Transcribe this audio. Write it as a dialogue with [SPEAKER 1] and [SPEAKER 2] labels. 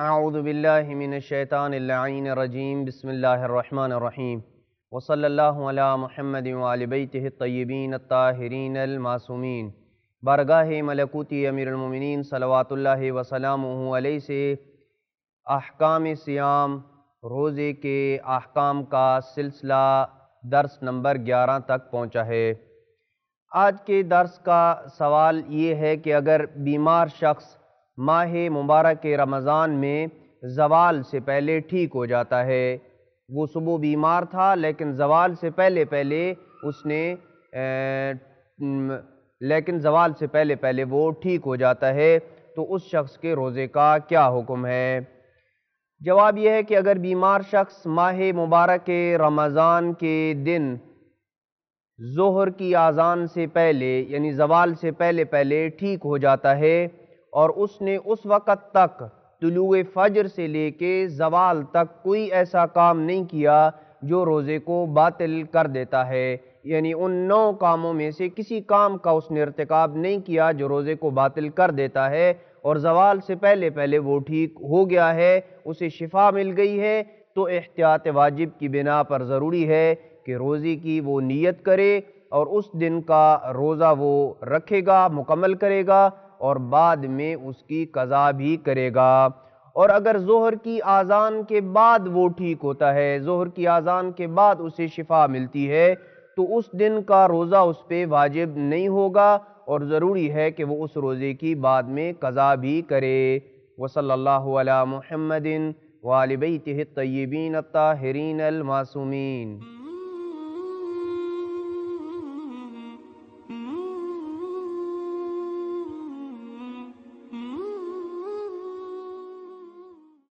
[SPEAKER 1] اعوذ باللہ من الشیطان اللعین الرجیم بسم اللہ الرحمن الرحیم وصلی اللہ علی محمد وعلی بیتہ الطیبین الطاہرین المعصومین۔ بارگاہ ملکوتی امیر المومنین صلوات اللہ وسلامہ علیہ سے احکام صیام، روزے کے احکام کا سلسلہ درس نمبر 11 تک پہنچا ہے۔ آج کے درس کا سوال یہ ہے کہ اگر بیمار شخص ماہ مبارک رمضان میں زوال سے پہلے ٹھیک ہو جاتا ہے، وہ صبح بیمار تھا لیکن زوال سے پہلے وہ ٹھیک ہو جاتا ہے تو اس شخص کے روزے کا کیا حکم ہے؟ جواب یہ ہے کہ اگر بیمار شخص ماہ مبارک رمضان کے دن ظہر کی اذان سے پہلے یعنی زوال سے پہلے ٹھیک ہو جاتا ہے اور اس نے اس وقت تک طلوع فجر سے لے کے زوال تک کوئی ایسا کام نہیں کیا جو روزے کو باطل کر دیتا ہے، یعنی ان 9 کاموں میں سے کسی کام کا اس نے ارتکاب نہیں کیا جو روزے کو باطل کر دیتا ہے، اور زوال سے پہلے وہ ٹھیک ہو گیا ہے، اسے شفا مل گئی ہے، تو احتیاط واجب کی بنا پر ضروری ہے کہ روزے کی وہ نیت کرے اور اس دن کا روزہ وہ رکھے گا، مکمل کرے گا اور بعد میں اس کی قضا بھی کرے گا۔ اور اگر ظہر کی اذان کے بعد وہ ٹھیک ہوتا ہے، ظہر کی اذان کے بعد اسے شفا ملتی ہے، تو اس دن کا روزہ اس پہ واجب نہیں ہوگا اور ضروری ہے کہ وہ اس روزے کی بعد میں قضا بھی کرے۔ وصلی اللہ علی محمد وآل بیتہ الطیبین الطاہرین المعصومین۔